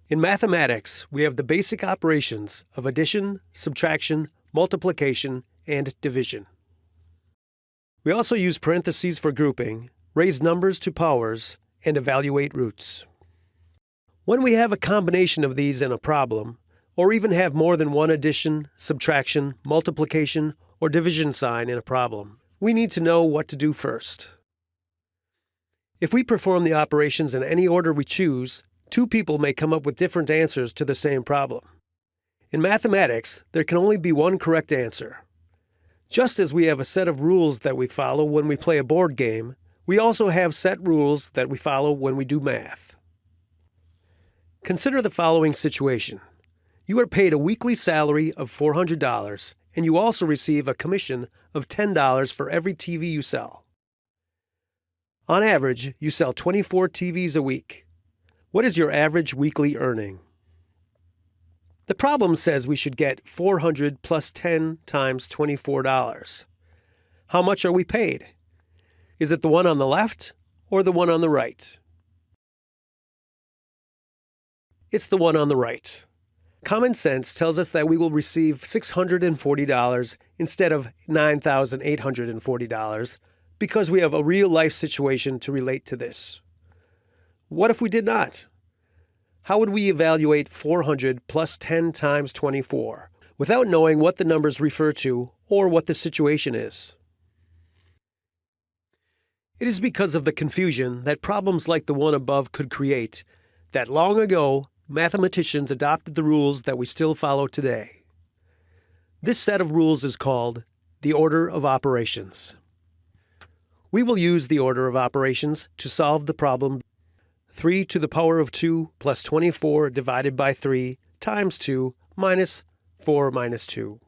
In mathematics, we have the basic operations of addition, subtraction, multiplication, and division. We also use parentheses for grouping, raise numbers to powers, and evaluate roots. When we have a combination of these in a problem, or even have more than one addition, subtraction, multiplication, or division sign in a problem, we need to know what to do first. If we perform the operations in any order we choose, two people may come up with different answers to the same problem. In mathematics, there can only be one correct answer. Just as we have a set of rules that we follow when we play a board game, we also have set rules that we follow when we do math. Consider the following situation. You are paid a weekly salary of $400, and you also receive a commission of $10 for every TV you sell. On average, you sell 24 TVs a week. What is your average weekly earning? The problem says we should get 400 plus 10 times $24. How much are we paid? Is it the one on the left or the one on the right? It's the one on the right. Common sense tells us that we will receive $640 instead of $9,840 because we have a real-life situation to relate to this. What if we did not? How would we evaluate 400 plus 10 times 24 without knowing what the numbers refer to or what the situation is? It is because of the confusion that problems like the one above could create that long ago mathematicians adopted the rules that we still follow today. This set of rules is called the order of operations. We will use the order of operations to solve the problem 3 to the power of 2 plus 24 divided by 3 times 2 minus 4 minus 2.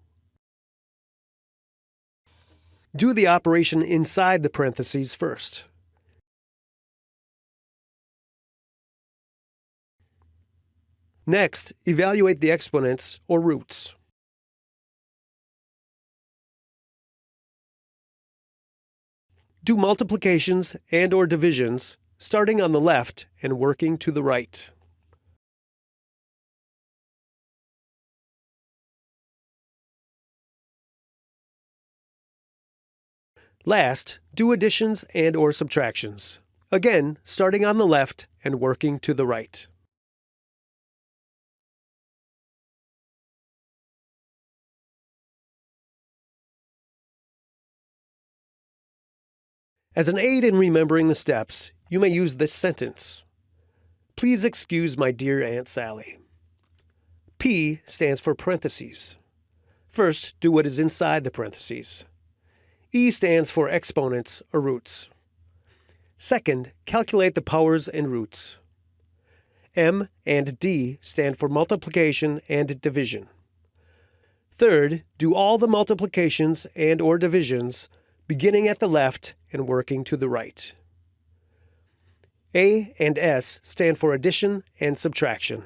Do the operation inside the parentheses first. Next, evaluate the exponents or roots. Do multiplications and/or divisions starting on the left and working to the right. Last, do additions and/or subtractions, again starting on the left and working to the right. As an aid in remembering the steps, you may use this sentence. Please excuse my dear Aunt Sally. P stands for parentheses. First, do what is inside the parentheses. E stands for exponents or roots. Second, calculate the powers and roots. M and D stand for multiplication and division. Third, do all the multiplications and/or divisions beginning at the left and working to the right. A and S stand for addition and subtraction.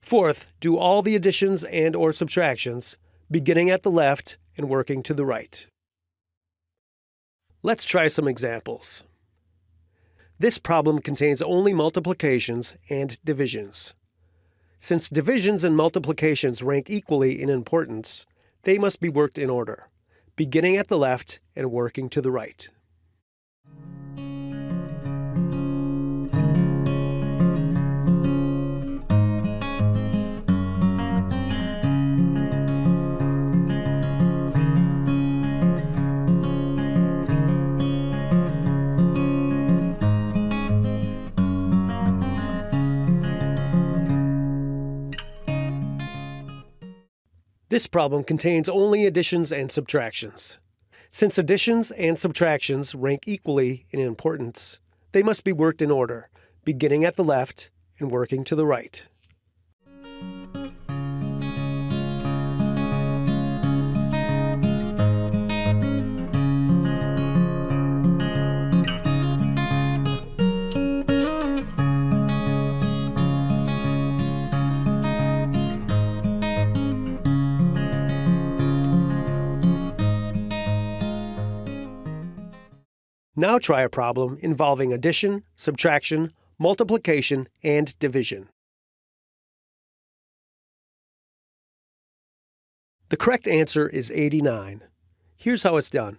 Fourth, do all the additions and/or subtractions beginning at the left and working to the right. Let's try some examples. This problem contains only multiplications and divisions. Since divisions and multiplications rank equally in importance, they must be worked in order, beginning at the left and working to the right. This problem contains only additions and subtractions. Since additions and subtractions rank equally in importance, they must be worked in order, beginning at the left and working to the right. Now try a problem involving addition, subtraction, multiplication, and division. The correct answer is 89. Here's how it's done.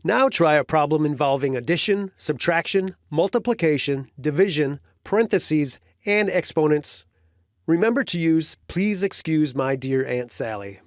Now try a problem involving addition, subtraction, multiplication, division, parentheses, and exponents. Remember to use "Please excuse my dear Aunt Sally."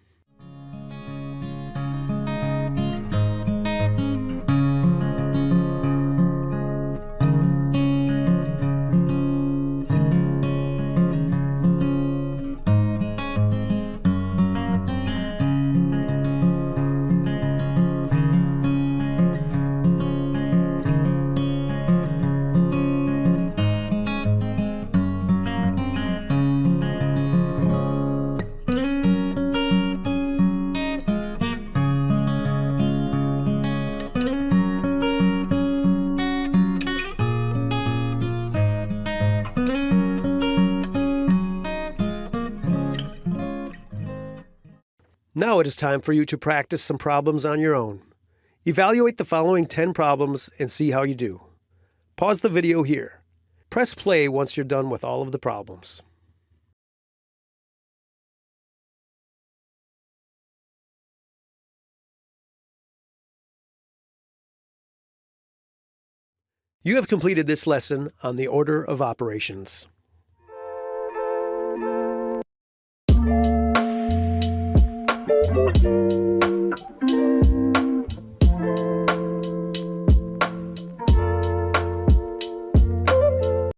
Now it is time for you to practice some problems on your own. Evaluate the following 10 problems and see how you do. Pause the video here. Press play once you're done with all of the problems. You have completed this lesson on the order of operations.